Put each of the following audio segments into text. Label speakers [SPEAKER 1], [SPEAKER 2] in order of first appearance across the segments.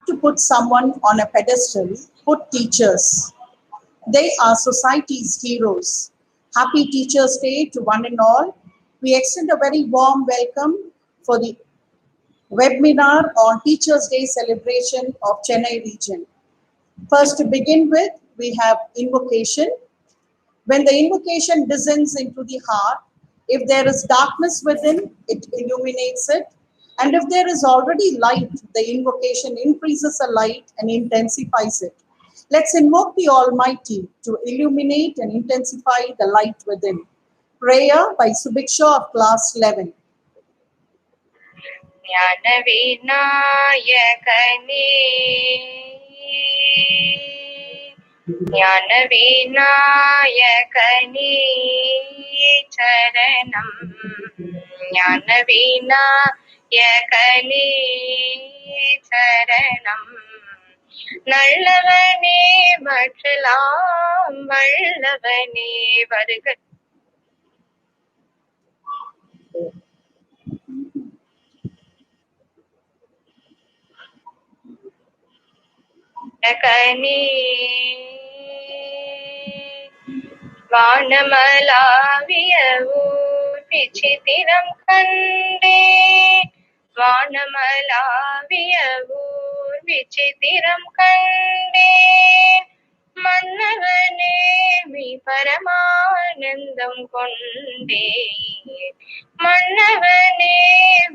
[SPEAKER 1] to put someone on a pedestal, put teachers. They are society's heroes. Happy Teachers' Day to one and all. We extend a very warm welcome for the webinar on Teachers' Day celebration of Chennai region. First, to begin with, we have invocation. When the invocation descends into the heart, if there is darkness within, it illuminates it. And if there is already light, the invocation increases the light and intensifies it. Let's invoke the Almighty to illuminate and intensify the light within. Prayer by Subiksha of class 11.
[SPEAKER 2] ज्ञानविनायकनी चरणं ज्ञानविनायकनी चरणं நல்லவனே மற்றலாம் வல்லவனே வருக கனி வானமலாவிய ஊர் விசித்திரம் கண்டே வானமலாவிய ஊர் விசித்திரம் கண்டேன் மன்னவனே மீ பரமானந்தம் கொண்டே மன்னவனே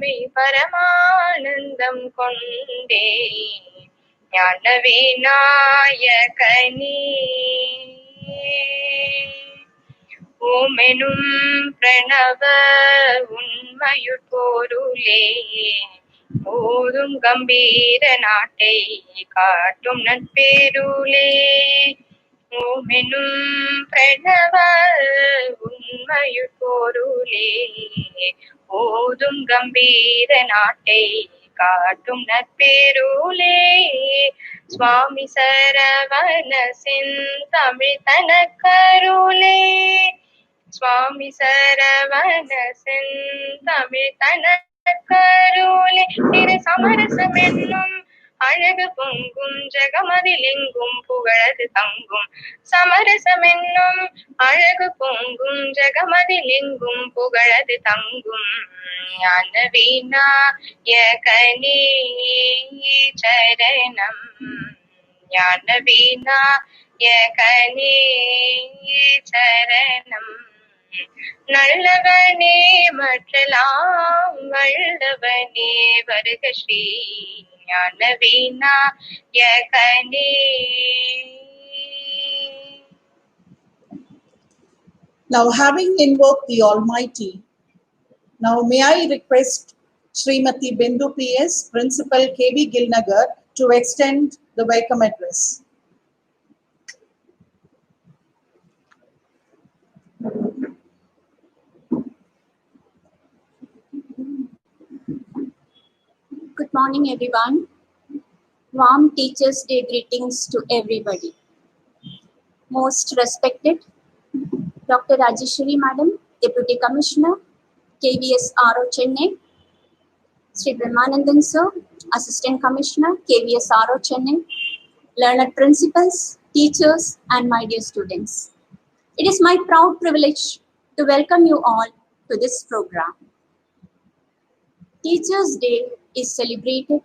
[SPEAKER 2] மீ பரமானந்தம் கொண்டே ஞானவிநாயகனே ஓமெனும் பிரணவ உண்மையுட்பொருளே ஓதும் கம்பீர நாட்டை காட்டும் நட்பெருளே ஓமெனும் பிரணவ உண்மையுட்பொருளே ஓதும் கம்பீர நாட்டை காட்டும் நட்பெருளே சுவாமி சரவண செந்தமிழ் தனக்கருளே சுவாமி சரவண செந்தமிழ் தனக்கருளே திரு சமரசம் என்னும் அழகு பொங்கும் ஜெகமதிலெங்கும் புகழது தங்கும் சமரசம் என்னும் அழகு பொங்கும் ஜெகமதிலெங்கும் புகழது தங்கும் ஞானவிநாயகனே சரணம் ஞானவிநாயகனே சரணம் நல்லவனே மற்றலாம் வல்லவனே வருக Sri ஞானவிநாயகனே.
[SPEAKER 1] Now, having invoked the Almighty, now may I request Srimati Bindu PS, Principal KB Gilnagar, to extend the welcome address.
[SPEAKER 3] Good morning, everyone. Warm Teachers' Day greetings to everybody. Most respected Dr. Rajeshwari Madam, Deputy Commissioner, KVS RO Chennai, Sri Brahmanandan Sir, Assistant Commissioner, KVS RO Chennai, learned principals, teachers, and my dear students. It is my proud privilege to welcome you all to this program. Teachers' Day is celebrated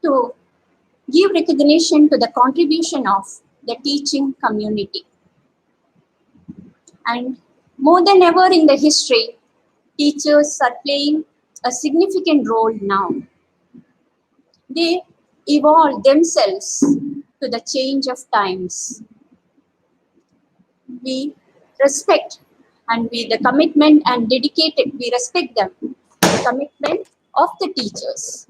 [SPEAKER 3] to give recognition to the contribution of the teaching community. And more than ever in the history, teachers are playing a significant role now. They evolve themselves to the change of times. We respect and the commitment and dedicated, we respect them, the commitment of the teachers.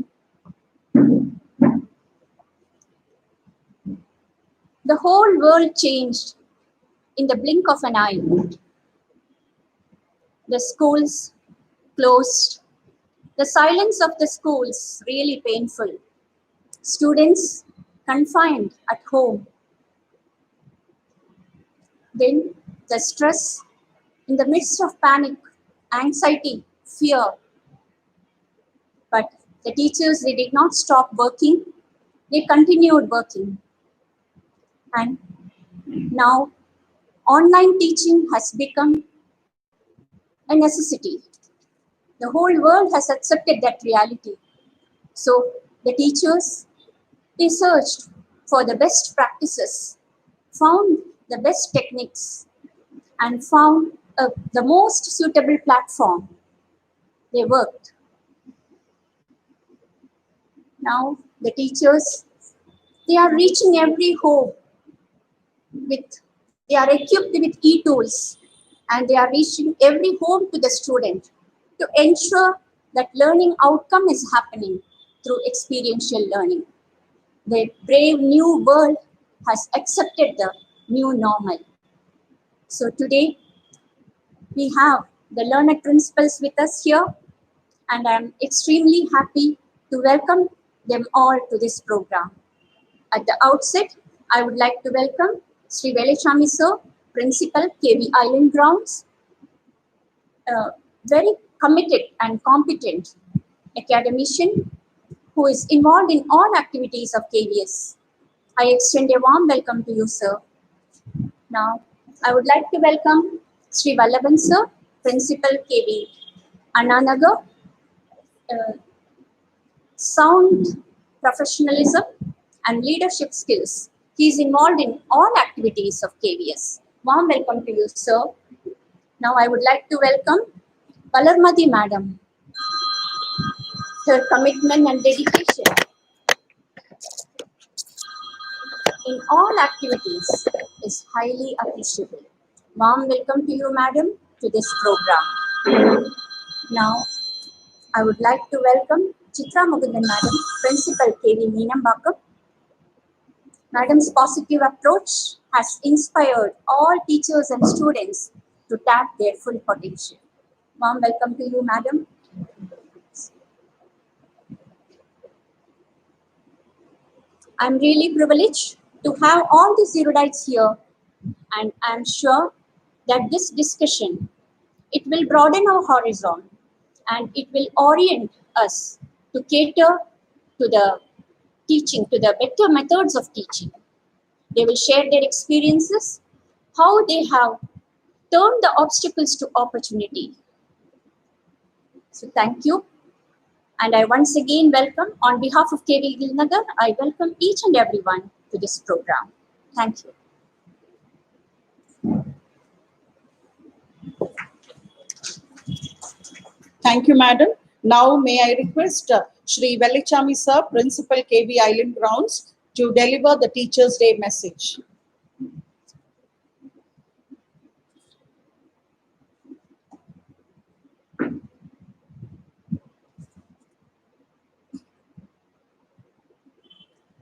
[SPEAKER 3] The whole world changed in the blink of an eye. The schools closed. The silence of the schools really painful. Students confined at home. Then the stress in the midst of panic, anxiety, fear. But the teachers, they did not stop working they continued working. And now online teaching has become a necessity. The whole world has accepted that reality. So the teachers, they searched for the best practices, found the best techniques, and found the most suitable platform. They worked. Now the teachers, they are reaching every home they are equipped with e-tools, and they are reaching every home to the student to ensure that learning outcome is happening through experiential learning. The brave new world has accepted the new normal. So today we have the learner principals with us here, and I am extremely happy to welcome them all to this program. At the outset, I would like to welcome Sri Velachami Sir, Principal, KV Island Grounds, very committed and competent academician who is involved in all activities of KVS. I extend a warm welcome to you, sir. Now, I would like to welcome Sri Vallabhan Sir, Principal, KV Annanagar. Sound professionalism and leadership skills. He is involved in all activities of KVS. Warm welcome to you, sir. Now I would like to welcome Valarmadi Madam. Her commitment and dedication in all activities is highly appreciable. Warm welcome to you, Madam, to this program. Now I would like to welcome Chitra Mugundan Madam, Principal, KV Meenambakam. Madam's positive approach has inspired all teachers and students to tap their full potential. Warm welcome to you, Madam. I'm really privileged to have all these erudites here, and I'm sure that this discussion, it will broaden our horizon and it will orient us to cater to the teaching, to the better methods of teaching. They will share their experiences, how they have turned the obstacles to opportunity. So thank you. And I once again welcome, on behalf of KV Gilnagar, I welcome each and everyone to this program. Thank you.
[SPEAKER 1] Thank you, Madam. Now, may I request Shri Velachami Sir, Principal, KV Island Grounds, to deliver the Teachers' Day message.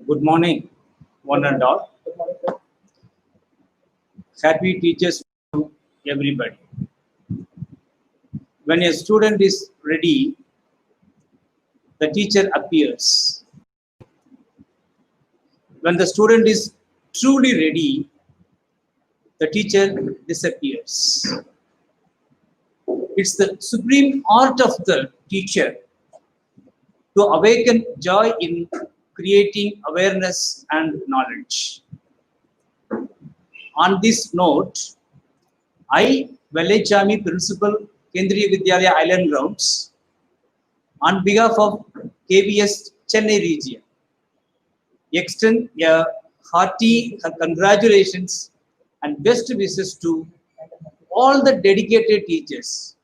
[SPEAKER 4] Good morning, one and all. Happy teachers to everybody. When a student is ready, the teacher appears. When the student is truly ready, the teacher disappears. It's the supreme art of the teacher to awaken joy in creating awareness and knowledge. On this note, I, Velachami, Principal, Kendriya Vidyalaya Island Grounds, on behalf of KVS Chennai region, extend a hearty congratulations and best wishes to all the dedicated teachers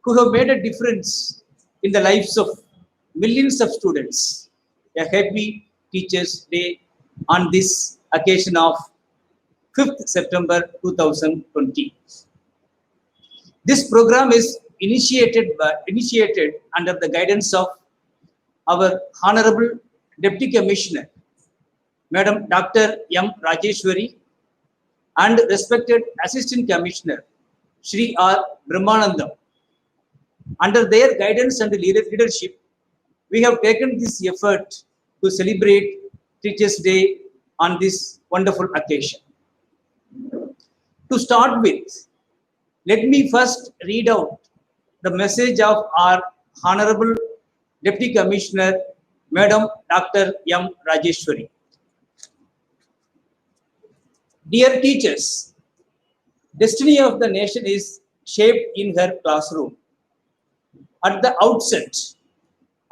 [SPEAKER 4] who have made a difference in the lives of millions of students. A happy Teachers' Day on this occasion of 5th September 2020. This program is initiated under the guidance of our Honorable Deputy Commissioner, Madam Dr. M. Rajeshwari, and respected Assistant Commissioner, Shri R. Brahmanandam. Under their guidance and leadership, we have taken this effort to celebrate Teachers' Day on this wonderful occasion. To start with, let me first read out the message of our Honorable Deputy Commissioner, Madam Dr. M. Rajeshwari. Dear teachers, destiny of the nation is shaped in her classroom. At the outset,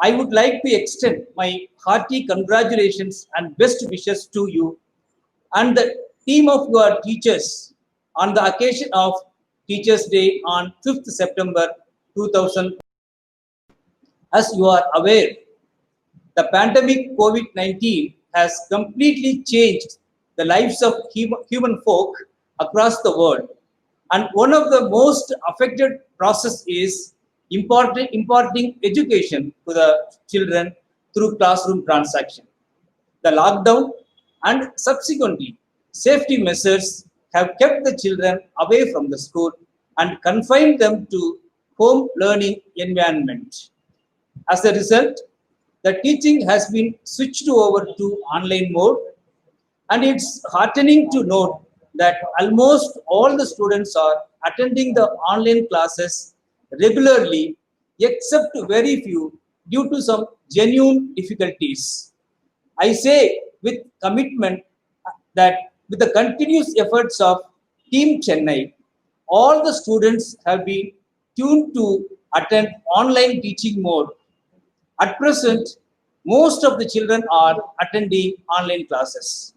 [SPEAKER 4] I would like to extend my hearty congratulations and best wishes to you and the team of your teachers on the occasion of Teachers' Day on 5th September 2000. As you are aware, the pandemic COVID-19 has completely changed the lives of human folk across the world. And one of the most affected process is imparting education to the children through classroom transaction. The lockdown and subsequently safety measures have kept the children away from the school and confined them to home learning environment. As a result, the teaching has been switched over to online mode, and it's heartening to note that almost all the students are attending the online classes regularly, except very few due to some genuine difficulties. I say with commitment that with the continuous efforts of Team Chennai, all the students have been tuned to attend online teaching mode. At present, most of the children are attending online classes.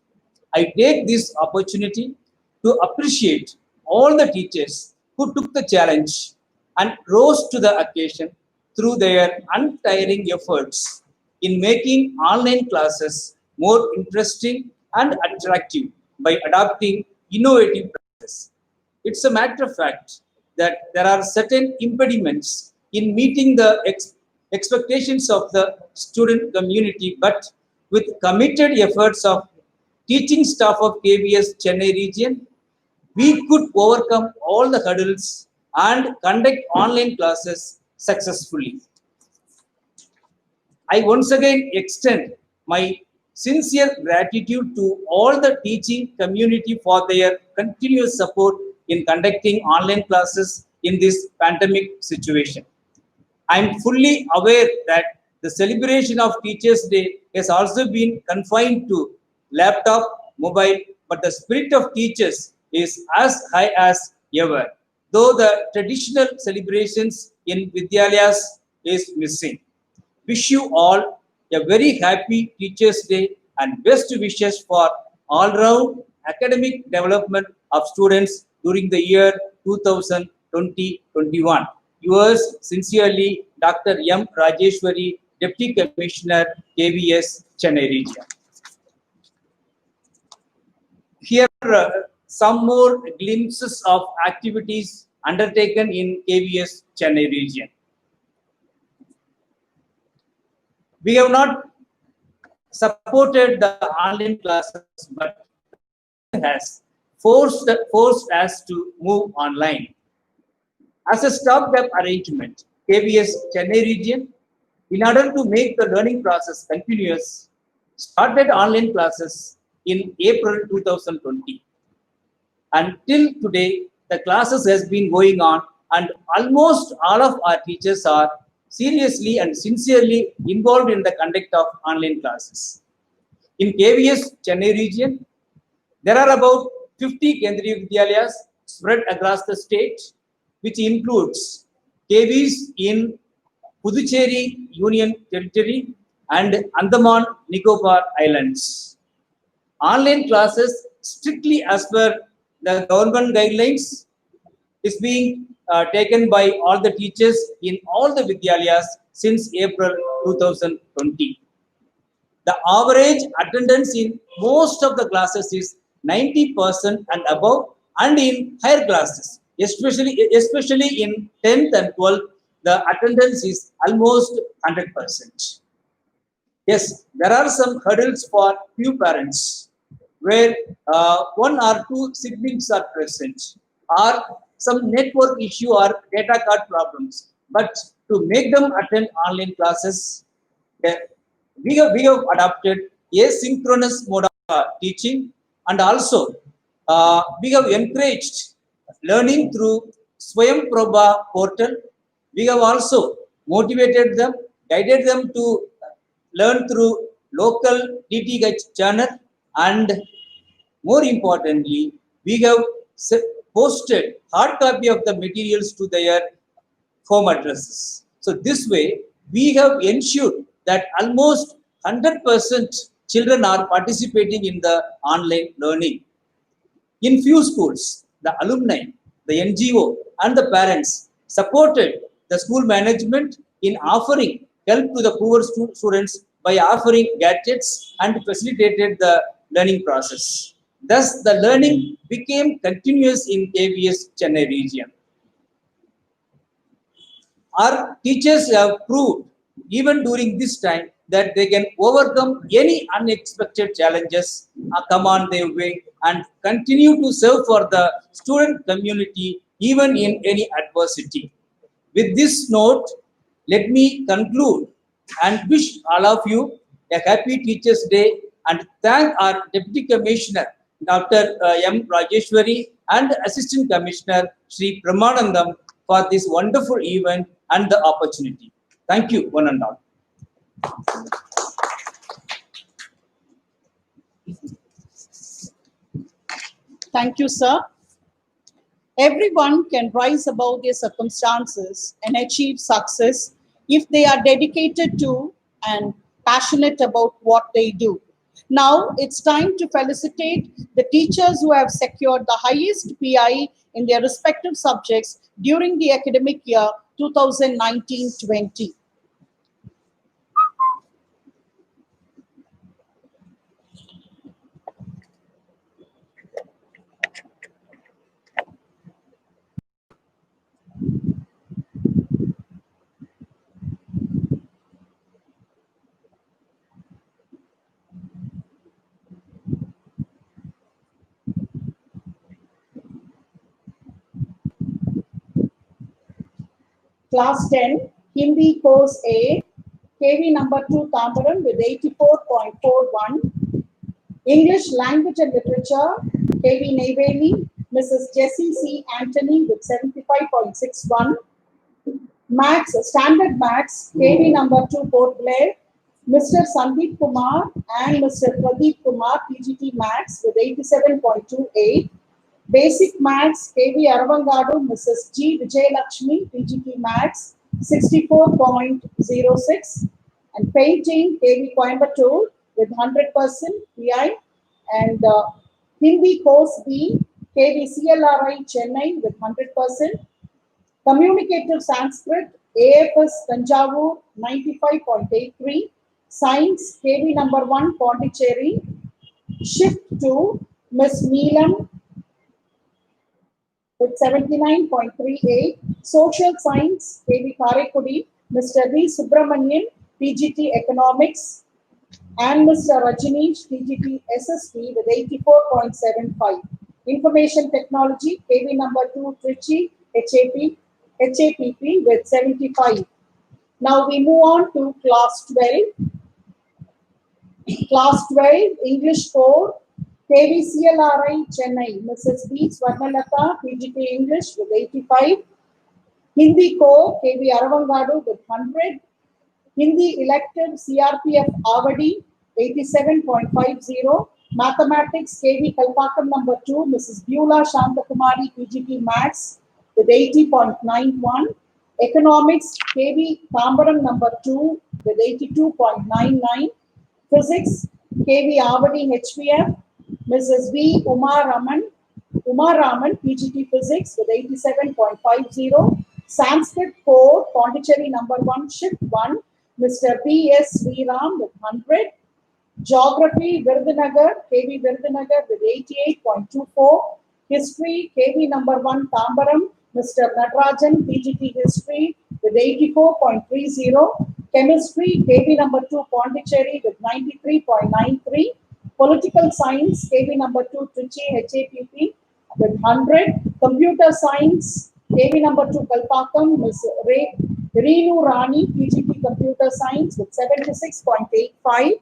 [SPEAKER 4] I take this opportunity to appreciate all the teachers who took the challenge and rose to the occasion through their untiring efforts in making online classes more interesting and attractive by adopting innovative practices. It's a matter of fact that there are certain impediments in meeting the expectations of the student community, but with committed efforts of teaching staff of KBS Chennai region, we could overcome all the hurdles and conduct online classes successfully. I once again extend my sincere gratitude to all the teaching community for their continuous support in conducting online classes in this pandemic situation. I am fully aware that the celebration of Teachers' Day has also been confined to laptop, mobile, but the spirit of teachers is as high as ever, though the traditional celebrations in Vidyalayas is missing. Wish you all a very happy Teachers' Day and best wishes for all-round academic development of students during the year 2020-21. Yours sincerely, Dr. M. Rajeshwari, Deputy Commissioner, KBS, Chennai region. Here are some more glimpses of activities undertaken in KBS, Chennai region. We have not supported the online classes, but has forced us to move online. As a stopgap arrangement, KBS Chennai region, in order to make the learning process continuous, started online classes in April 2020. Until today, the classes has been going on and almost all of our teachers are seriously and sincerely involved in the conduct of online classes. In KVS Chennai region, there are about 50 Kendriya Vidyalayas spread across the state, which includes KVs in Puducherry Union Territory and Andaman Nicobar Islands. Online classes strictly as per the government guidelines is being taken by all the teachers in all the Vidyalayas since April 2020. The average attendance in most of the classes is 90% and above, and in higher classes, especially in 10th and 12th, the attendance is almost 100%. Yes, there are some hurdles for few parents where one or two siblings are present, or some network issue or data card problems. But to make them attend online classes, we have adopted asynchronous mode of teaching, and also we have encouraged learning through Swayam Prabha portal. We have also motivated them, guided them to learn through local DTH channel, and more importantly, we have posted hard copy of the materials to their home addresses. So this way, we have ensured that almost 100% children are participating in the online learning. In few schools, the alumni, the NGO, and the parents supported the school management in offering help to the poor students by offering gadgets and facilitated the learning process. Thus, the learning became continuous in KVS Chennai region. Our teachers have proved, even during this time, that they can overcome any unexpected challenges come on their way and continue to serve for the student community even in any adversity. With this note, let me conclude and wish all of you a happy Teachers' Day and thank our Deputy Commissioner, Dr. M. Rajeshwari, and Assistant Commissioner, Sri Pramanandam, for this wonderful event and the opportunity. Thank you, one and all.
[SPEAKER 1] Thank you, sir. Everyone can rise above their circumstances and achieve success if they are dedicated to and passionate about what they do. Now it's time to felicitate the teachers who have secured the highest PI in their respective subjects during the academic year 2019-20. Class 10, Hindi Course A, KV number 2 Tambaram with 84.41. English Language and Literature, KV Neyveli, Mrs. Jessie C. Anthony with 75.61. Maths, Standard Maths, KV number 2 Port Blair, Mr. Sandeep Kumar and Mr. Pradeep Kumar, PGT Maths with 87.28. Basic Maths, KV Aravangadu, Mrs. G. Vijayalakshmi, PGT Maths, 64.06. And Painting, KV Coimbatore with 100% PI. And Hindi Course B, KV CLRI Chennai with 100%. Communicative Sanskrit, AFS Tanjavur, 95.83. Science, KV number 1 Pondicherry. Shift to Ms. Neelam with 79.38. Social Science, KV Karekudi, Mr. V. Subramanian, PGT Economics, and Mr. Rajneesh, PGT SST with 84.75. Information Technology, KV number 2 Trichy, HAPP with 75. Now we move on to Class 12. Class 12, English Core, KV CLRI Chennai, Mrs. B. Swarnalata, PGT English with 85. Hindi Core, KV Aravangadu with 100. Hindi Elective CRPF Avadi, 87.50. Mathematics, KV Kalpakam number 2, Mrs. Beulah Shantakumari, PGT Maths with 80.91. Economics, KV Tambaram number 2 with 82.99. Physics, KV Avadi HPF, Mrs. V. Umar Raman, PGT Physics with 87.50. Sanskrit Core, Pondicherry number 1, Shift 1, Mr. B. S. Sriram with 100. Geography, Virudunagar, KV Virudunagar with 88.24. History, KV number 1, Tambaram, Mr. Natarajan, PGT History with 84.30. Chemistry, KV number 2, Pondicherry with 93.93. Political Science, KV number 2, Trichy, HAPP with 100. Computer Science, KV number 2, Kalpakam, Ms. Reenu Rani, PGT Computer Science with 76.85.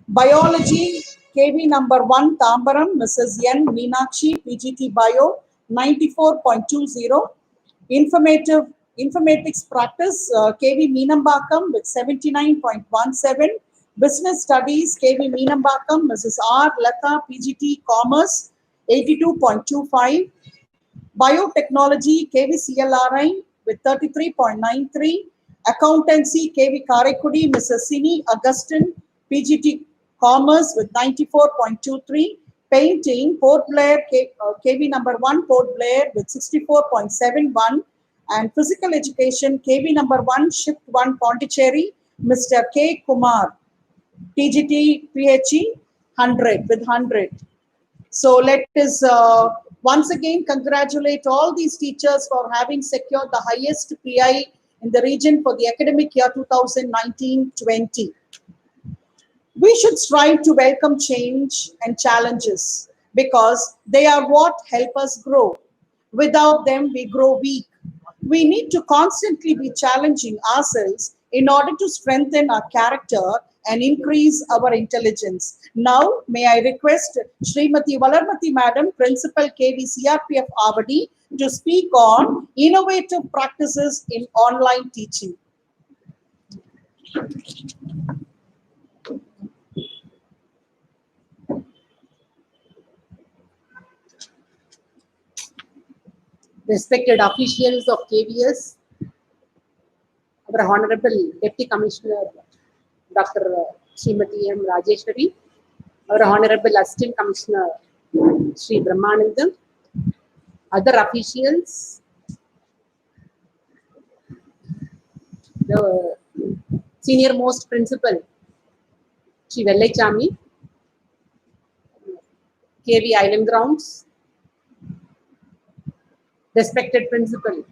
[SPEAKER 1] Biology, KV number 1, Tambaram, Mrs. N. Meenakshi, PGT Bio, 94.20. Informatics Practice, KV Meenambakam with 79.17. Business Studies, KV Meenambakam, Mrs. R. Lata, PGT Commerce, 82.25. Biotechnology, KV CLRI with 33.93. Accountancy, KV Karaikudi, Mrs. Sini Augustine, PGT Commerce with 94.23. Painting, Port Blair, KV number 1, Port Blair with 64.71. And Physical Education, KV number 1, Shift 1, Pondicherry, Mr. K. Kumar, TGT PHE 100 with 100. So let us once again congratulate all these teachers for having secured the highest PI in the region for the academic year 2019-20. We should strive to welcome change and challenges because they are what help us grow. Without them, we grow weak. We need to constantly be challenging ourselves in order to strengthen our character and increase our intelligence. Now, may I request Srimati Valarmati Madam, Principal KV CRPF Avadi, to speak on innovative practices in online teaching.
[SPEAKER 5] Respected officials of KVS, our Honorable Deputy Commissioner Dr. Srimati M. Rajeshwari, our Honorable Assistant Commissioner Sri Brahmanandam, other officials, the senior most principal Sri Vellaichami, KV Island Grounds, respected principal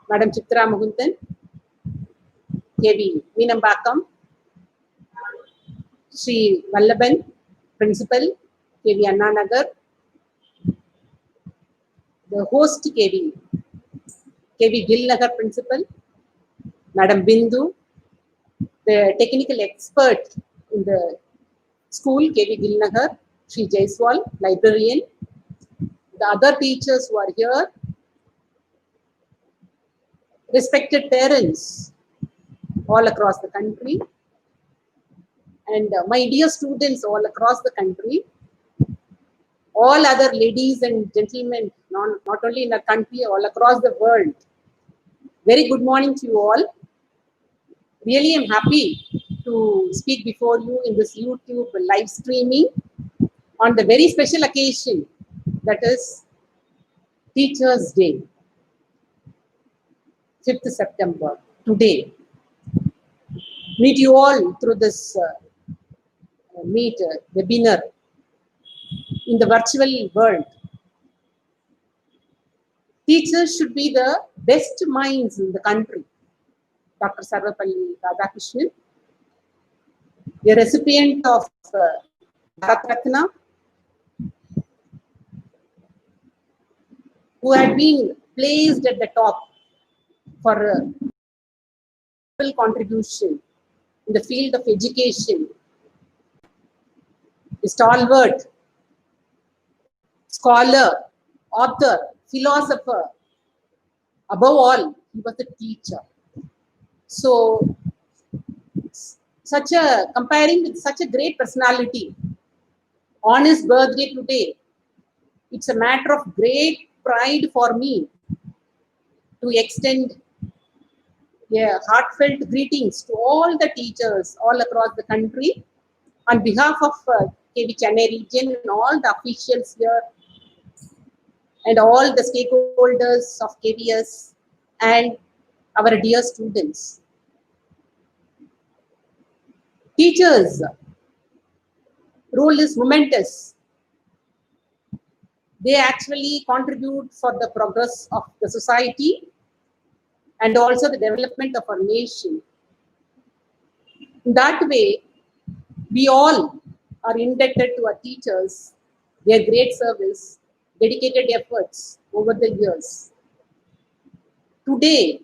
[SPEAKER 5] Madam Chitra Mugundan, KV Meenambakam, Sri Vallaban, principal KV Anna Nagar, the host KV Gil Nagar principal Madam Bindu, the technical expert in the school KV Gil Nagar, Sri Jaiswal, librarian, the other teachers who are here, respected parents all across the country, and my dear students all across the country, all other ladies and gentlemen, not only in our country, all across the world. Very good morning to you all. Really, I'm happy to speak before you in this YouTube live streaming on the very special occasion that is Teachers' Day, 5th September, today. Meet you all through this webinar in the virtual world. Teachers should be the best minds in the country. Dr. Sarvapalli Radhakrishnan, a recipient of Bharat Ratna, who had been placed at the top for contribution in the field of education, a stalwart, scholar, author, philosopher. Above all, he was a teacher. So, comparing with such a great personality on his birthday today, it's a matter of great pride for me to extend heartfelt greetings to all the teachers all across the country on behalf of KV Chennai region and all the officials here and all the stakeholders of KVS and our dear students. Teachers' role is momentous. They actually contribute for the progress of the society and also the development of our nation. In that way, we all are indebted to our teachers, their great service, dedicated efforts over the years. Today,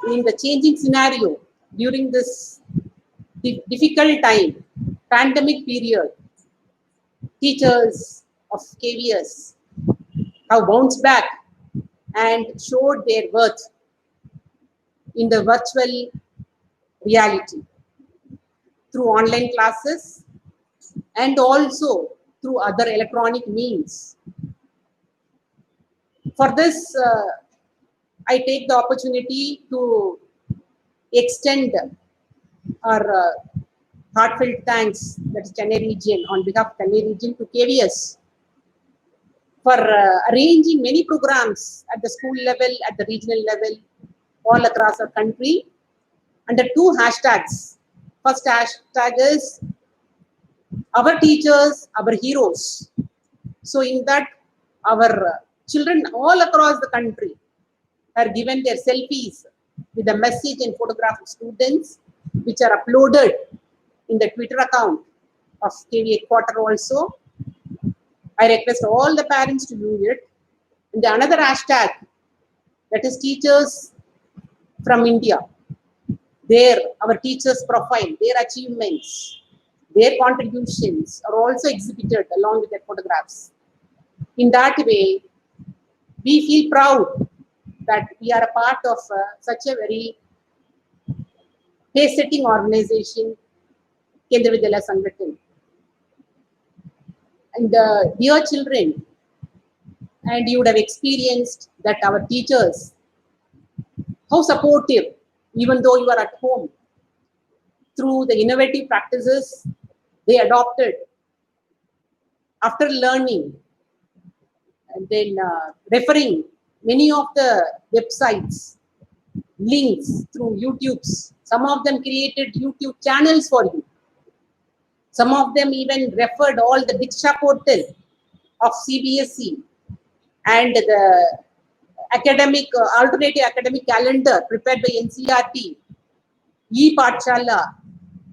[SPEAKER 5] in the changing scenario, during this difficult time, pandemic period, teachers of KVS have bounced back and showed their worth in the virtual reality. through online classes and also through other electronic means. For this, I take the opportunity to extend our heartfelt thanks, that is Chennai region, on behalf of Chennai region to KVS for arranging many programs at the school level, at the regional level, all across our country under two hashtags. First hashtag is our teachers, our heroes. So in that, our children all across the country are given their selfies with a message and photograph of students, which are uploaded in the Twitter account of KV quarter also. I request all the parents to use it. And the another hashtag, that is teachers from India. There, our teachers' profile, their achievements, their contributions are also exhibited along with their photographs. In that way, we feel proud that we are a part of such a very pace-setting organization, Kendriya Vidyalaya Sangathan. And dear children, and you would have experienced that our teachers, how supportive, even though you are at home, through the innovative practices they adopted after learning, and then referring many of the websites, links through YouTubes. Some of them created YouTube channels for you. Some of them even referred all the Diksha portal of CBSE and the academic, alternative academic calendar prepared by NCERT, e-Pathshala,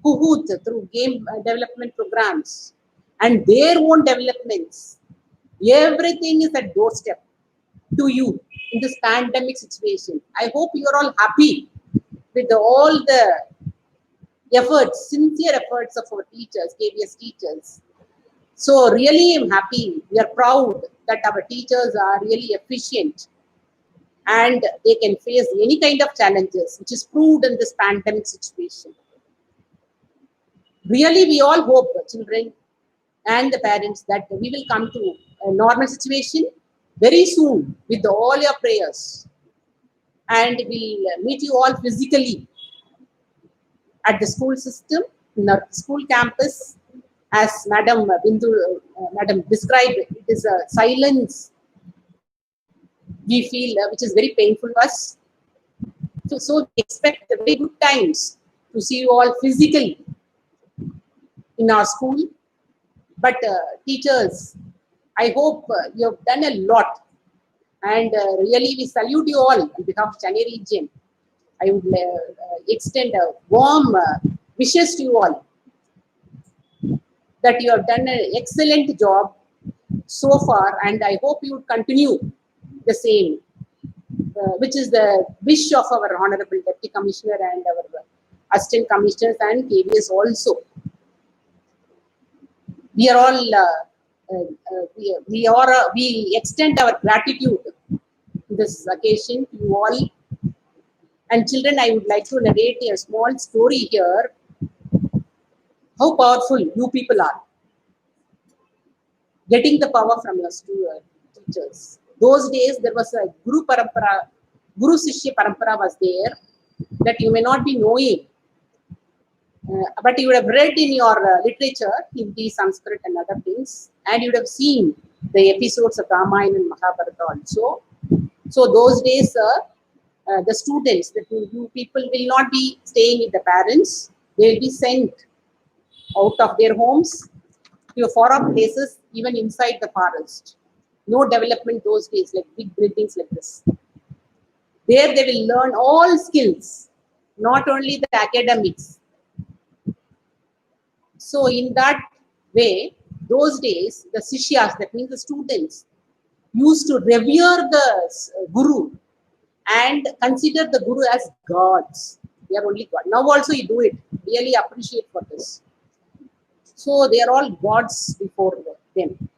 [SPEAKER 5] Kuhut through game development programs, and their own developments. Everything is at doorstep to you in this pandemic situation. I hope you are all happy with all the efforts, sincere efforts of our teachers, KVS teachers. So really I'm happy. We are proud that our teachers are really efficient and they can face any kind of challenges, which is proved in this pandemic situation. Really, we all hope, children and the parents, that we will come to a normal situation very soon with all your prayers. And we'll meet you all physically at the school system, in our school campus. As Madam Bindu, Madam described, it is a silence we feel, which is very painful to us. So we expect very good times to see you all physically in our school. But teachers, I hope you have done a lot, and really we salute you all on behalf of Chennai region. I would extend a warm wishes to you all that you have done an excellent job so far, and I hope you would continue the same, which is the wish of our Honorable Deputy Commissioner and our Assistant Commissioners and KVS also. We are all, we extend our gratitude to this occasion to you all. And children, I would like to narrate a small story here. How powerful you people are. Getting the power from your teachers. Those days, there was a Guru Parampara, Guru Sishya Parampara was there, that you may not be knowing. But you would have read in your literature, Hindi, Sanskrit and other things, and you would have seen the episodes of Ramayana and Mahabharata also. So those days, the students, you people will not be staying with the parents. They will be sent out of their homes to far-off places, even inside the forest. No development those days, like big buildings like this. There they will learn all skills, not only the academics. So in that way, those days, the Sishyas, that means the students, used to revere the Guru and consider the Guru as gods. They are only God. Now also you do it. Really appreciate for this. So they are all gods before them.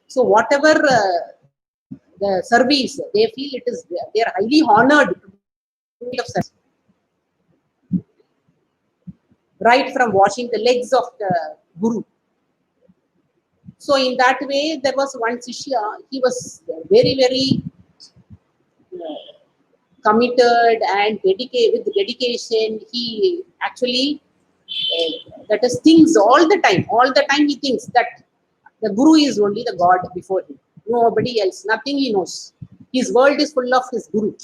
[SPEAKER 5] So whatever the service, they feel it is, they are highly honored. right from washing the legs of the Guru. So in that way, there was one Shishya, he was very, very committed and with dedication. He actually, that is, thinks all the time he thinks that the Guru is only the God before him. Nobody else, nothing he knows. His world is full of his Guru.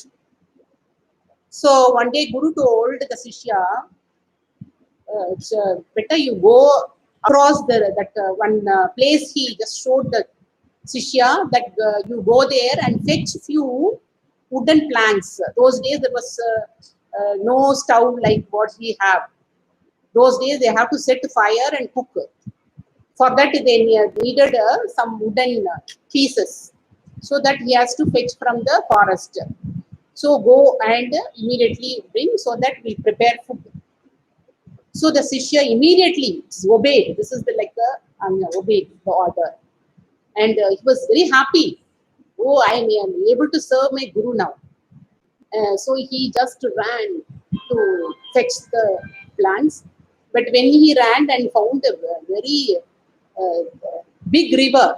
[SPEAKER 5] So one day Guru told the Shishya, it's better you go across that one place. He just showed the Shishya that you go there and fetch few wooden planks. Those days there was no stove like what we have. Those days they have to set fire and cook. For that they needed some wooden pieces. So that he has to fetch from the forest. So go and immediately bring so that we prepare food. So the Shishya immediately obeyed. This is obeyed the order. And he was very happy. Oh, I am able to serve my Guru now. So he just ran to fetch the plants. But when he ran and found a very big river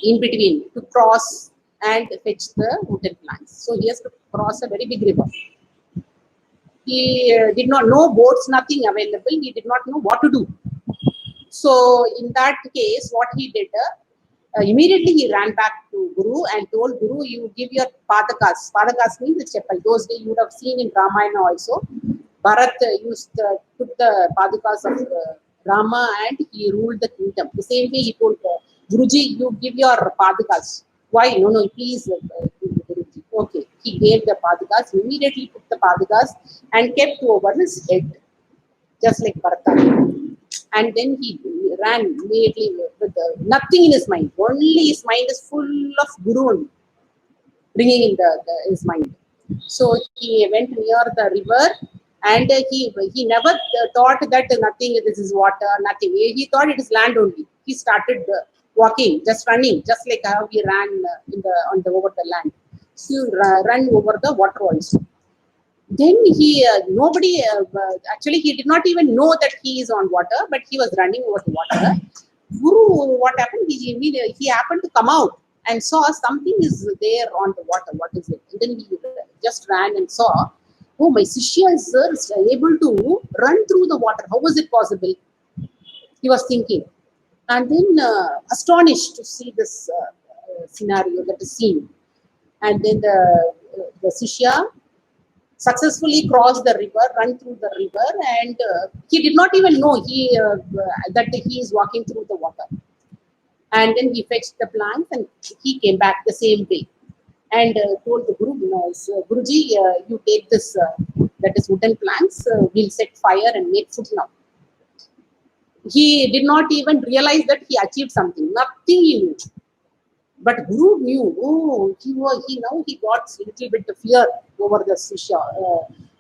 [SPEAKER 5] in between to cross and fetch the wooden plants. So he has to cross a very big river. He did not know boats, nothing available. He did not know what to do. So in that case, what he did, immediately he ran back to Guru and told Guru, you give your padakas. Padakas means the chapel. Those days you would have seen in Ramayana also. Bharat took the padakas of Rama and he ruled the kingdom. The same way he told Guruji, you give your padakas. Why? No, please. Guruji. Okay, he gave the padakas, immediately took the padakas and kept over his head, just like Bharata. And then he ran immediately with nothing in his mind. Only his mind is full of Guru, bringing in his mind. So he went near the river and he never thought that nothing, this is water, nothing. He thought it is land only. He started walking, just running, just like how we ran over the land. So run over the water also. Then actually he did not even know that he is on water, but he was running over the water. Guru, what happened? He happened to come out and saw something is there on the water. What is it? And then he just ran and saw, oh, my Shishya is able to run through the water. How was it possible? He was thinking. And then astonished to see this scenario, that is seen. And then the Shishya successfully crossed the river, run through the river, and he did not even know that he is walking through the water. And then he fetched the plants and he came back the same way and told the Guru, Guruji, you take this, that is wooden planks, we'll set fire and make food now. He did not even realize that he achieved something, nothing he knew. But Guru knew, now he got a little bit of fear over the Shishya.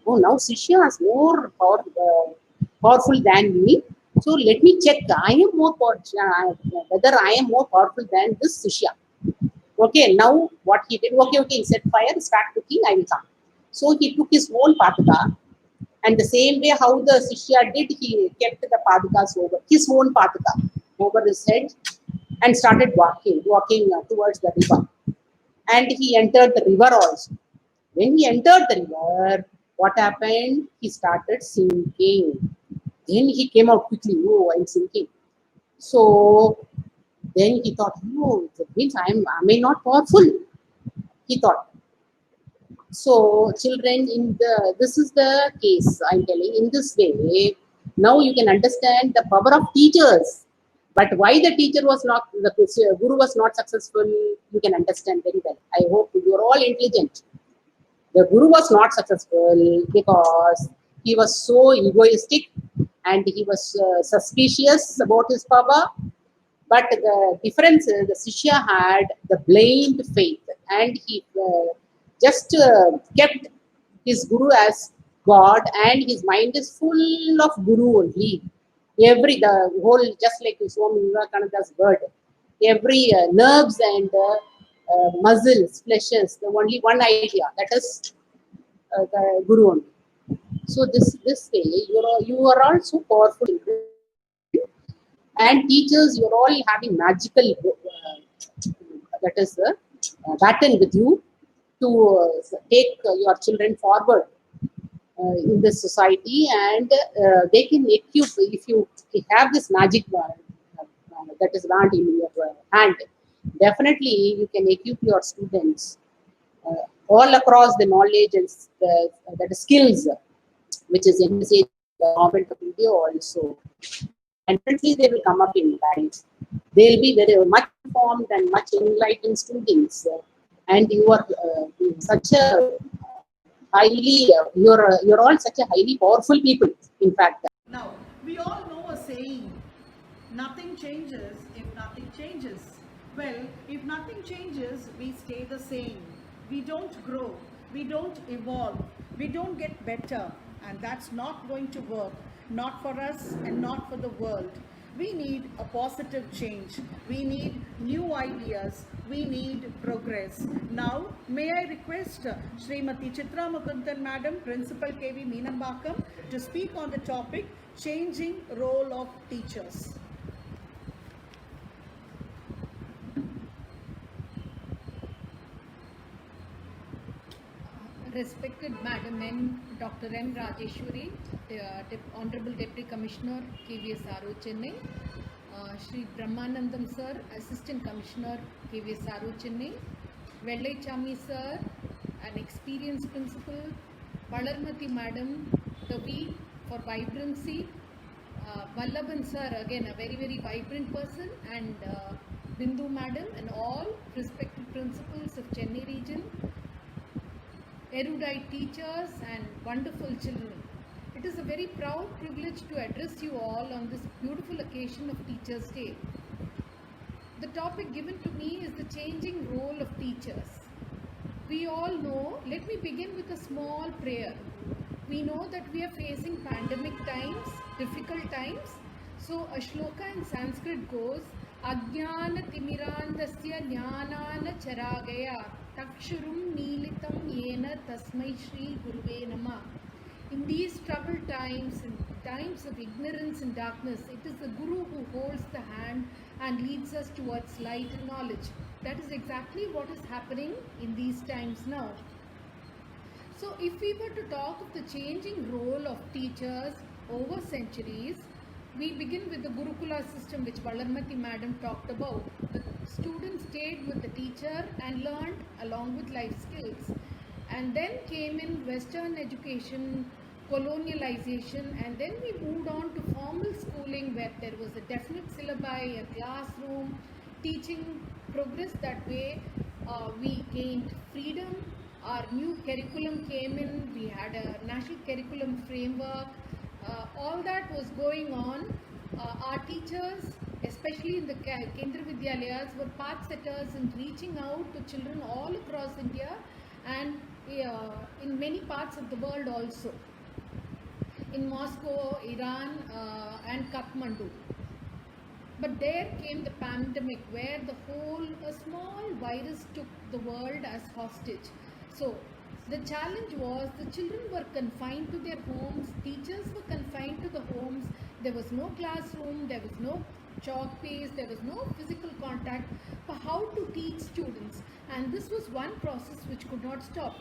[SPEAKER 5] Now Shishya is more powerful than me. So let me check, whether I am more powerful than this Shishya. Okay, now what he did, he set fire, start cooking, I will come. So he took his whole pataka, and the same way how the Shishya did, he kept the patakas over, his own pataka over his head, and started walking towards the river. And he entered the river also. When he entered the river, what happened? He started sinking. Then he came out quickly. Oh, I'm sinking. So then he thought, oh, that means am I not powerful? He thought. So children, this is the case I'm telling. In this way, now you can understand the power of teachers. But why the teacher was not, the Guru was not successful, you can understand very well. I hope you are all intelligent. The Guru was not successful because he was so egoistic and he was suspicious about his power. But the difference is the Shishya had the blind faith and he just kept his Guru as God, and his mind is full of Guru only. The whole, just like Swami Vivekananda's word, every nerves and muscles, fleshes, the only one idea, that is the Guru only. So this way, you are also powerful, and teachers, you're all having magical that is baton with you to take your children forward in this society, and they can equip if you have this magic that is wand in your hand. Definitely, you can equip your students all across the knowledge and the skills which is envisaged by the government of India also. And definitely they will come up in life. They'll be very much informed and much enlightened students. And you are such a you're all such a highly powerful people, in fact.
[SPEAKER 1] Now, we all know a saying, nothing changes if nothing changes. Well, if nothing changes, we stay the same. We don't grow, we don't evolve, we don't get better, and that's not going to work, not for us and not for the world. We need a positive change. We need new ideas. We need progress. Now, may I request Srimati Chitra Mukundan Madam, Principal KV Meenambakam, to speak on the topic, changing role of teachers.
[SPEAKER 6] Respected Madam N. Dr. M. Rajeshwari, Honorable Deputy Commissioner, KVSRO Chennai, Shri Brahmanandam Sir, Assistant Commissioner, KVSRO Chennai, Vellai Chami Sir, an experienced principal, Valarmati Madam, the V for vibrancy, Vallabhan Sir, again a very vibrant person, and Bindu Madam, and all respected principals of Chennai region, erudite teachers and wonderful children. It is a very proud privilege to address you all on this beautiful occasion of Teachers' Day. The topic given to me is the changing role of teachers. We all know, let me begin with a small prayer. We know that we are facing pandemic times, difficult times. So a shloka in Sanskrit goes, Ajnana Timirandasya Jnanana Charagaya Takshurum Neelitam Yena Tasmai Shri Guruve Nama. In these troubled times, in times of ignorance and darkness, it is the Guru who holds the hand and leads us towards light and knowledge. That is exactly what is happening in these times now. So if we were to talk of the changing role of teachers over centuries, we begin with the Gurukula system, which Valarmati Madam talked about. The students stayed with the teacher and learned along with life skills. And then came in Western education, colonialization, and then we moved on to formal schooling where there was a definite syllabi, a classroom, teaching progressed that way. We gained freedom. Our new curriculum came in. We had a national curriculum framework. All that was going on. Our teachers, especially in the Kendra Vidyalayas, were path setters in reaching out to children all across India and in many parts of the world also. In Moscow, Iran, and Kathmandu. But there came the pandemic where a small virus took the world as hostage. So the challenge was the children were confined to their homes, teachers were confined to the homes, there was no classroom, there was no chalk paste, there was no physical contact for how to teach students. And this was one process which could not stop.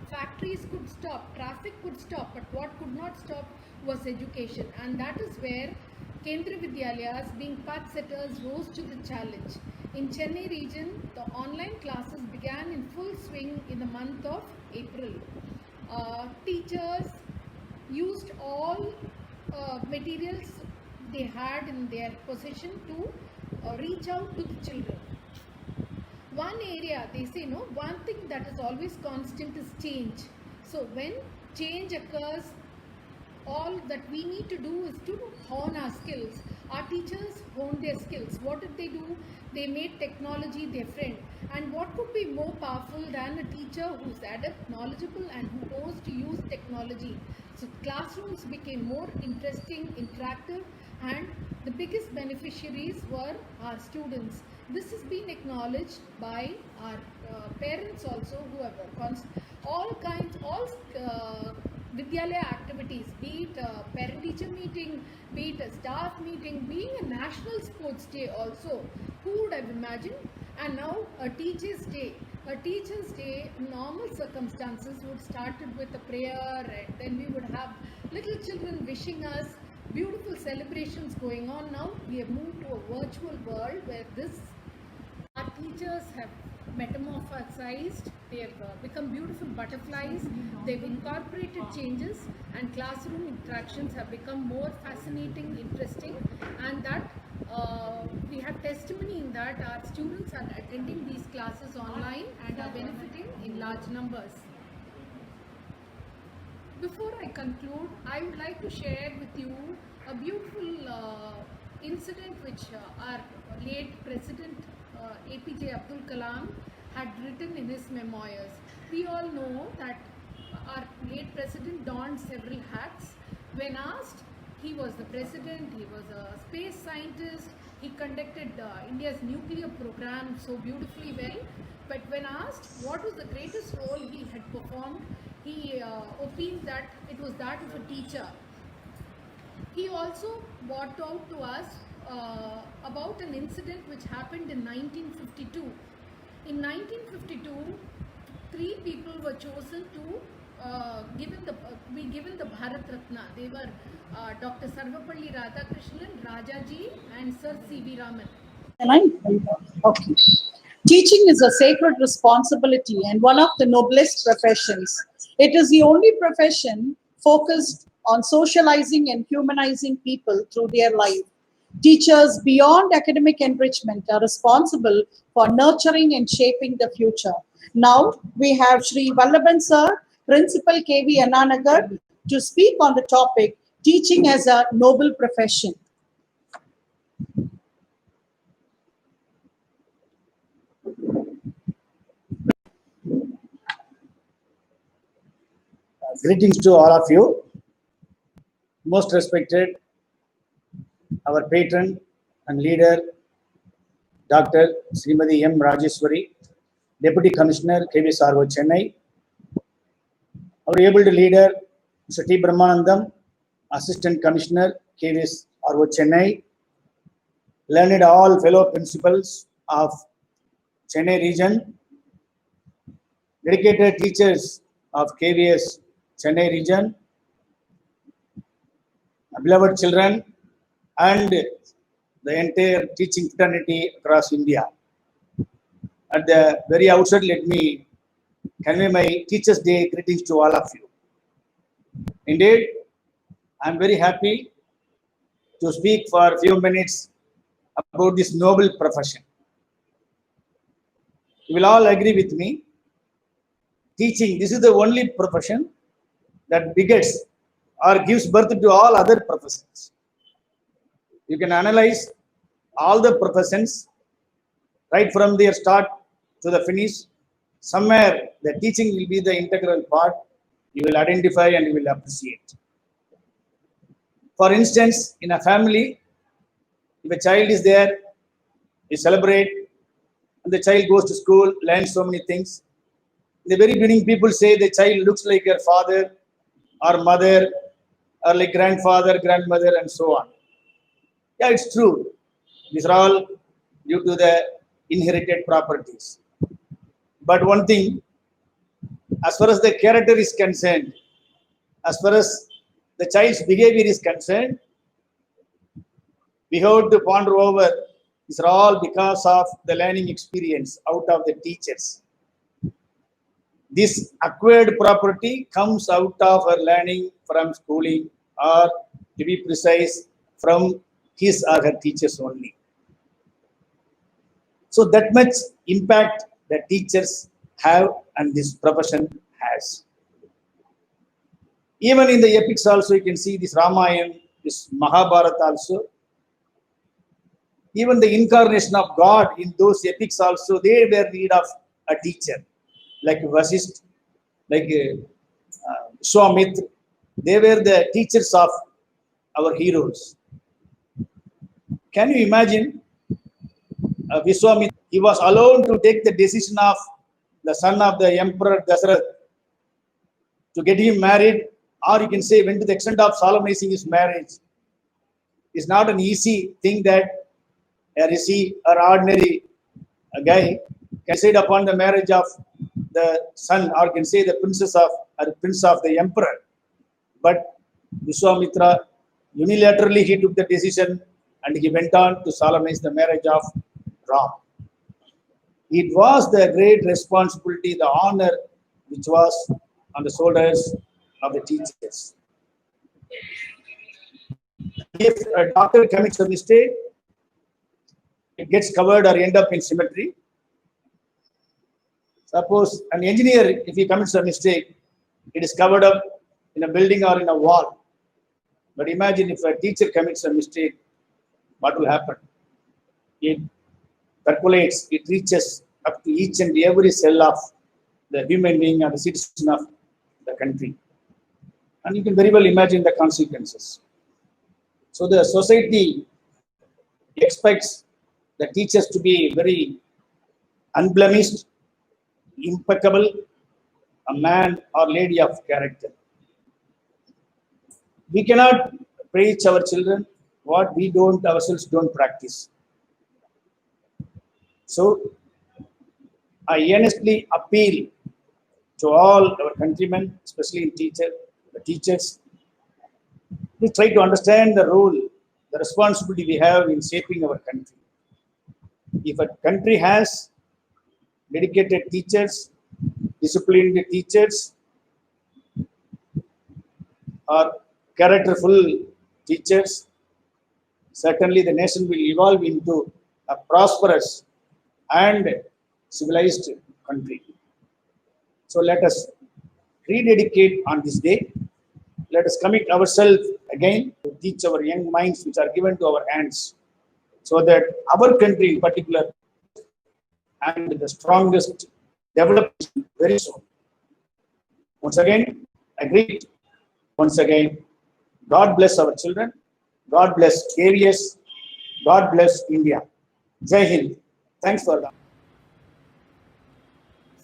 [SPEAKER 6] Factories could stop, traffic could stop, but what could not stop was education. And that is where Kendra Vidyalayas, being path setters, rose to the challenge. In Chennai region, the online classes began in full swing in the month of April. Teachers used all materials they had in their possession to reach out to the children. One area, they say, no, one thing that is always constant is change. So when change occurs, all that we need to do is to hone our skills. Our teachers honed their skills. What did they do? They made technology their friend. And what could be more powerful than a teacher who's adept, knowledgeable, and who knows to use technology? So classrooms became more interesting, interactive, and the biggest beneficiaries were our students. This has been acknowledged by our parents also, whoever, all Vidyalaya activities, be it a parent-teacher meeting, be it a staff meeting, being a national sports day also. Who would have imagined? And now a teacher's day. A teacher's day, in normal circumstances, would start with a prayer, and then we would have little children wishing us, beautiful celebrations going on. Now we have moved to a virtual world where our teachers have metamorphosized, they have become beautiful butterflies, they've incorporated changes, and classroom interactions have become more fascinating, interesting, and that we have testimony in that our students are attending these classes online and are benefiting in large numbers. Before I conclude, I would like to share with you a beautiful incident which our late President APJ Abdul Kalam had written in his memoirs. We all know that our late President donned several hats. When asked, he was the President, he was a space scientist, he conducted India's nuclear program so beautifully well. But when asked what was the greatest role he had performed, he opined that it was that of a teacher. He also brought out to us about an incident which happened in 1952. In 1952, 3 people were chosen to be given the Bharat Ratna. They were Dr. Sarvapalli Radhakrishnan, Rajaji, and Sir C.V. Raman.
[SPEAKER 1] Okay. Teaching is a sacred responsibility and one of the noblest professions. It is the only profession focused on socializing and humanizing people through their life. Teachers, beyond academic enrichment, are responsible for nurturing and shaping the future. Now, we have Shri Vallabhan Sir, Principal KV Annanagar, to speak on the topic, Teaching as a Noble Profession.
[SPEAKER 7] Greetings to all of you. Most respected, our patron and leader, Dr. Srimati M. Rajeshwari, Deputy Commissioner, KVSRO Chennai, our able leader, Mr. T. Brahmanandam, Assistant Commissioner, KVSRO Chennai, learned all fellow principals of Chennai region, dedicated teachers of KVS Chennai region, beloved children, and the entire teaching fraternity across India. At the very outset, let me convey my Teachers' Day greetings to all of you. Indeed, I am very happy to speak for a few minutes about this noble profession. You will all agree with me. Teaching, this is the only profession that begets or gives birth to all other professions. You can analyze all the professions right from their start to the finish. Somewhere the teaching will be the integral part. You will identify and you will appreciate. For instance, in a family, if a child is there, you celebrate, and the child goes to school, learns so many things. In the very beginning, people say the child looks like your father or mother or like grandfather, grandmother, and so on. Yeah, it's true. These are all due to the inherited properties. But one thing, as far as the character is concerned, as far as the child's behavior is concerned, we have to ponder over, these are all because of the learning experience out of the teachers. This acquired property comes out of our learning from schooling, or to be precise, from his or her teachers only. So that much impact that teachers have and this profession has. Even in the epics also, you can see this Ramayana, this Mahabharata also. Even the incarnation of God in those epics also, they were in need of a teacher. Like Vasisht, like Swamitra, they were the teachers of our heroes. Can you imagine Vishwamitra? He was alone to take the decision of the son of the Emperor Dasarath to get him married or you can say went to the extent of solemnizing his marriage. It's not an easy thing that a rishi or ordinary guy can decide upon the marriage of the son, or can say the princess of or prince of the emperor. But Vishwamitra unilaterally he took the decision and he went on to solemnize the marriage of Ram. It was the great responsibility, the honor which was on the shoulders of the teachers. If a doctor commits a mistake, it gets covered or end up in cemetery. Suppose an engineer, if he commits a mistake, it is covered up in a building or in a wall. But imagine if a teacher commits a mistake, what will happen? It percolates, it reaches up to each and every cell of the human being or the citizen of the country. And you can very well imagine the consequences. So the society expects the teachers to be very unblemished, impeccable, a man or lady of character. We cannot preach our children what we don't ourselves don't practice. So I earnestly appeal to all our countrymen, especially in the teachers, we try to understand the role, the responsibility we have in shaping our country. If a country has dedicated teachers, disciplined teachers, or characterful teachers, certainly the nation will evolve into a prosperous and civilized country. So let us rededicate on this day. Let us commit ourselves again to teach our young minds which are given to our hands, so that our country in particular and the strongest development very soon. Once again, I greet once again. God bless our children. God bless KVS. God bless India. Jai Hind. Thanks for that.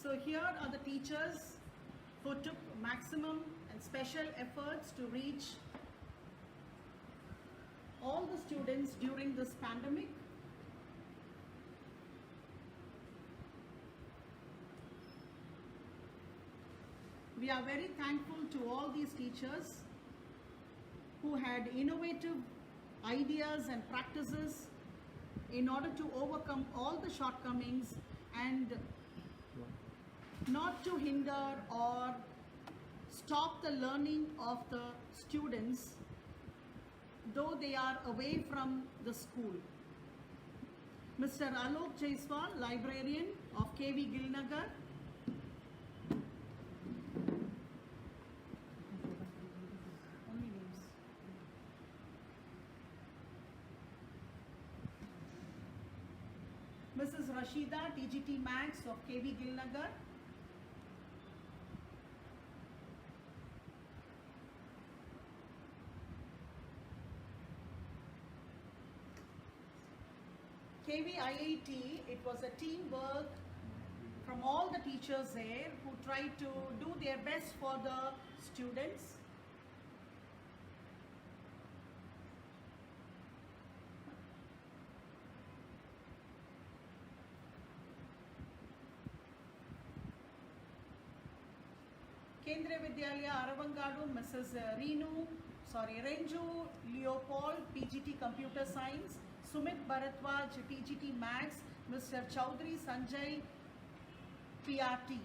[SPEAKER 8] So here are the teachers who took maximum and special efforts to reach all the students during this pandemic. We are very thankful to all these teachers who had innovative ideas and practices in order to overcome all the shortcomings and not to hinder or stop the learning of the students, though they are away from the school. Mr. Alok Jaiswal, librarian of KV Gilnagar. Only names. Mrs. Rashida, TGT Max of KV Gilnagar. KV IIT, it was a teamwork from all the teachers there who tried to do their best for the students. Kendriya Vidyalaya Aravangadu, Mrs. Renju Leopold, PGT Computer Science, Sumit Bharatwaj, TGT Max, Mr. Chaudhary Sanjay, PRT.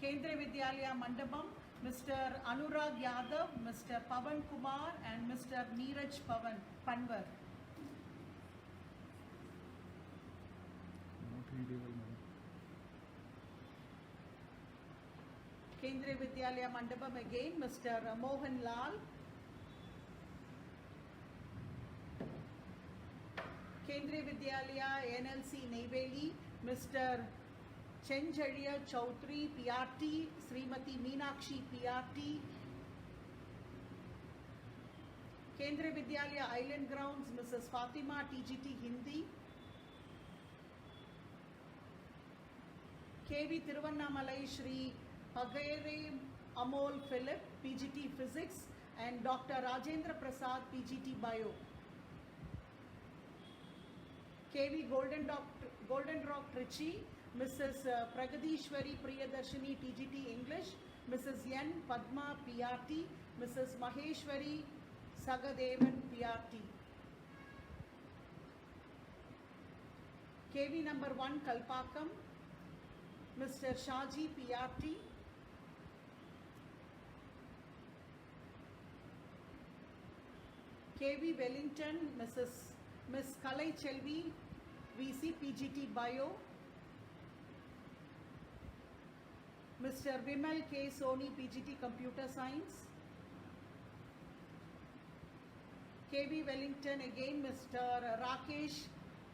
[SPEAKER 8] Kendriya Vidyalaya Mandapam, Mr. Anurag Yadav, Mr. Pavan Kumar and Mr. Neeraj Panwar. Kendriya Vidyalaya Mandapam again, Mr. Mohan Lal. Kendriya Vidyalaya NLC Neyveli, Mr. Chenjaliya Chaudhary PRT, Srimati Meenakshi PRT. Kendriya Vidyalaya Island Grounds, Mrs. Fatima TGT Hindi. KV Tiruvannamalai Shri Pagere Amol Philip, PGT Physics, and Dr. Rajendra Prasad, PGT Bio. KV Golden Rock Trichy, Mrs. Pragadishwari Priyadarshini, TGT English, Mrs. N. Padma, PRT, Mrs. Maheshwari Sagadevan, PRT. KV number 1 Kalpakam, Mr. Shaji, PRT. KV Wellington, Miss Kalai Chelvi, VC, PGT Bio. Mr. Vimal K. Soni, PGT Computer Science. KV Wellington again, Mr. Rakesh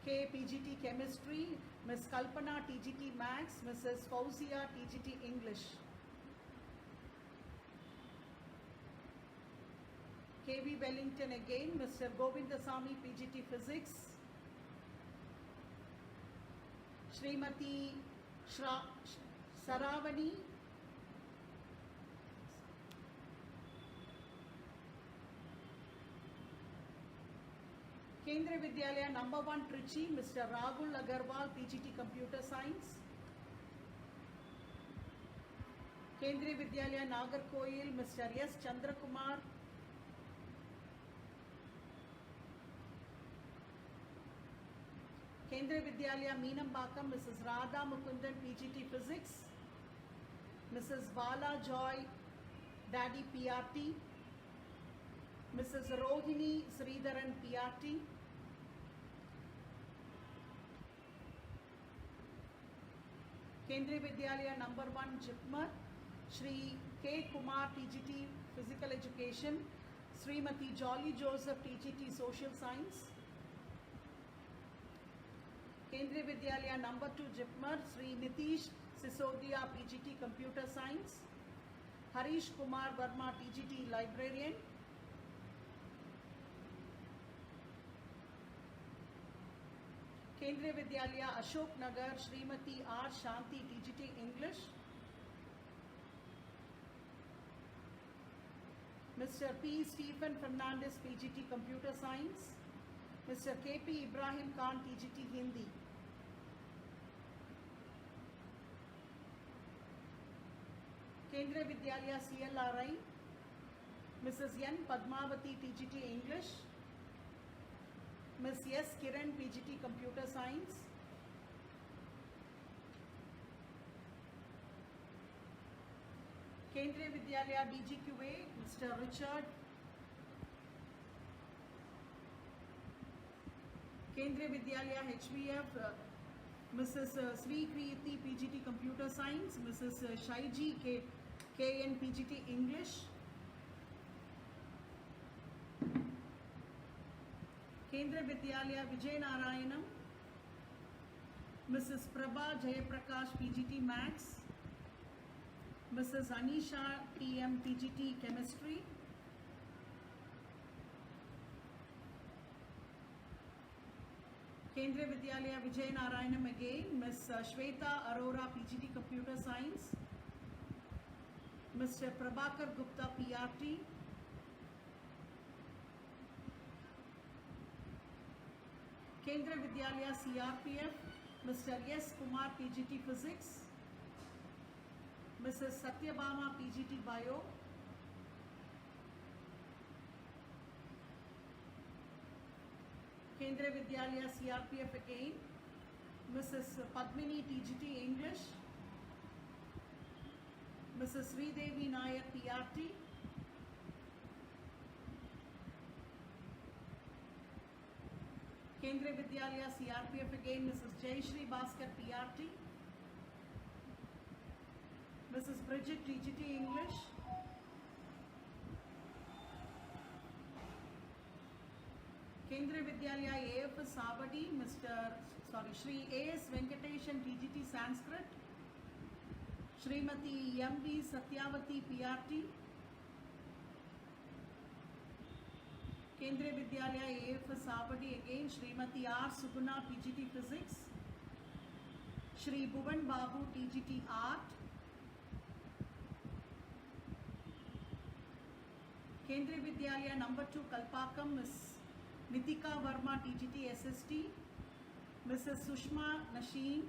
[SPEAKER 8] K. PGT Chemistry, Ms. Kalpana TGT Max, Mrs. Fauzia TGT English. KV Wellington again, Mr. Govindasamy PGT Physics, Srimati Saravani, Kendriya Vidyalaya number 1 Trichy, Mr. Rahul Agarwal, PGT Computer Science. Kendriya Vidyalaya Nagarkoil, Mr. S. Chandrakumar. Kendriya Vidyalaya Meenambakam, Mrs. Radha Mukundan, PGT Physics. Mrs. Bala Joy, Daddy, PRT. Mrs. Rohini Sridharan, PRT. Kendriya Vidyalaya number 1 Jipmar, Shri K. Kumar, TGT Physical Education, Srimati Jolly Joseph, TGT Social Science. Kendriya Vidyalaya number 2 Jipmar, Shri Nitish Sisodia, PGT Computer Science, Harish Kumar Verma, TGT Librarian. Kendriya Vidyalaya Ashok Nagar, Srimati R. Shanti, TGT English. Mr. P. Stephen Fernandez, PGT Computer Science. Mr. K.P. Ibrahim Khan, TGT Hindi. Kendriya Vidyalaya CLRI, Mrs. N. Padmavati, TGT English. Ms. S. Kiran, PGT Computer Science. Kendriya Vidyalaya DGQA, Mr. Richard. Kendriya Vidyalaya HVF, Mrs. Sri Kriti, PGT Computer Science, Mrs. Shaiji KN, PGT English. Kendriya Vidyalaya Vijay Narayanam, Mrs. Prabha Jayaprakash, PGT Maths, Mrs. Anisha TM, PGT Chemistry. Kendriya Vidyalaya Vijay Narayanam again, Ms. Shweta Arora, PGT Computer Science, Mr. Prabhakar Gupta, PRT. Kendriya Vidyalaya CRPF, Mr. S. Kumar, PGT Physics, Mrs. Satyabama, PGT Bio. Kendriya Vidyalaya CRPF again, Mrs. Padmini, TGT English, Mrs. Sridevi Nayak, PRT. Kendriya Vidyalaya CRPF again, Mrs. Jayashri Bhaskar, PRT. Mrs. Bridget, TGT English. Kendriya Vidyalaya AFS Savadi, Shri A.S. Venkateshan, TGT Sanskrit. Srimati M.B. Satyavati, PRT. Kendriya Vidyalaya AFS Savadi again, Srimati R. Suguna, PGT Physics. Shri Bhuvan Babu, TGT Art. Kendriya Vidyalaya number 2, Kalpakam, Ms. Nitika Verma, TGT SST. Mrs. Sushma Nasheen.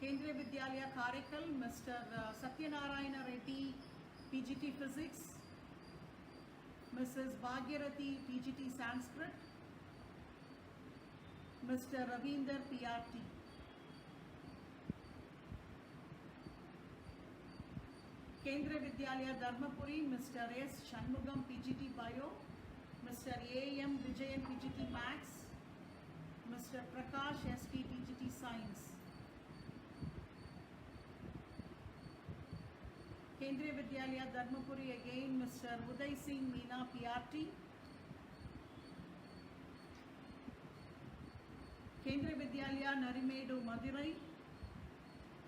[SPEAKER 8] Kendriya Vidyalaya Karaikal, Mr. Satyanarayana Reddy, PGT Physics. Mrs. Bhagyarathi, PGT Sanskrit. Mr. Ravinder, PRT. Kendriya Vidyalaya Dharmapuri, Mr. S. Shanmugam, PGT Bio. Mr. A.M. Vijayan, PGT Max. Mr. Prakash, ST, PGT Science. Kendriya Vidyalaya Dharmapuri again, Mr. Uday Singh Meena, PRT. Kendriya Vidyalaya Narimedu, Madurai.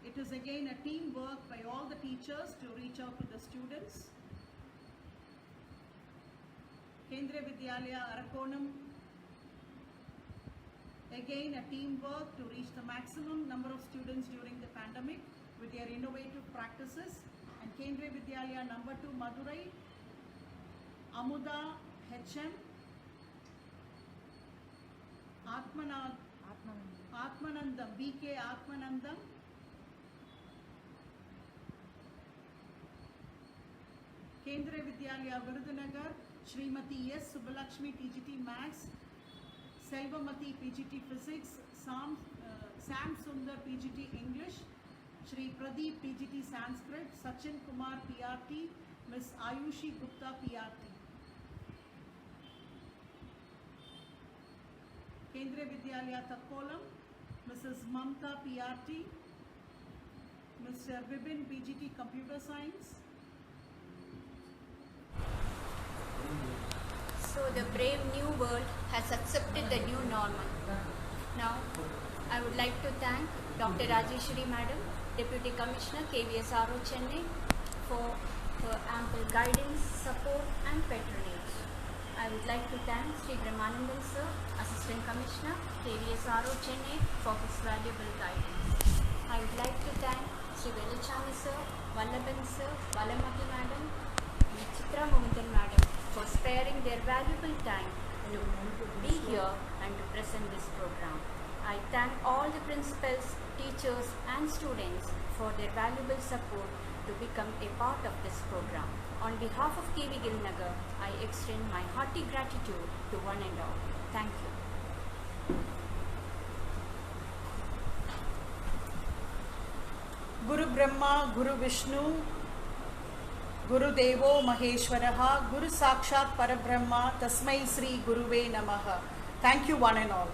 [SPEAKER 8] It is again a teamwork by all the teachers to reach out to the students. Kendriya Vidyalaya Arakonam. Again a teamwork to reach the maximum number of students during the pandemic with their innovative practices. And Kendriya Vidyalaya number 2, Madurai, Amuda, HM, Atmanandam, BK Atmanandam, Kendriya Vidyalaya Virudhunagar, Srimati S. Subbalakshmi, TGT Maths, Selvamati, PGT Physics, Sam Sundar, PGT English, Shri Pradeep, PGT Sanskrit, Sachin Kumar, PRT, Ms. Ayushi Gupta, PRT. Kendriya Vidyalaya Takkolam, Mrs. Mamta, PRT, Mr. Vibin, PGT Computer Science.
[SPEAKER 3] So the brave new world has accepted the new normal. Now, I would like to thank Dr. Rajeshwari Madam, Deputy Commissioner, KVSRO Chennai, for her ample guidance, support and patronage. I would like to thank Sri Brahmanandan Sir, Assistant Commissioner, KVSRO Chennai, for his valuable guidance. I would like to thank Sri Velichami Sir, Vallabhan Sir, Valamati Madam, and Chitra Mohantan Madam for sparing their valuable time to be here and to present this program. I thank all the principals, teachers and students for their valuable support to become a part of this program. On behalf of KV Gilnagar, I extend my hearty gratitude to one and all. Thank you.
[SPEAKER 8] Guru Brahma, Guru Vishnu, Guru Devo Maheshwaraha, Guru Sakshat Parabrahma, Tasmai Sri Guruve Namaha. Thank you one and all.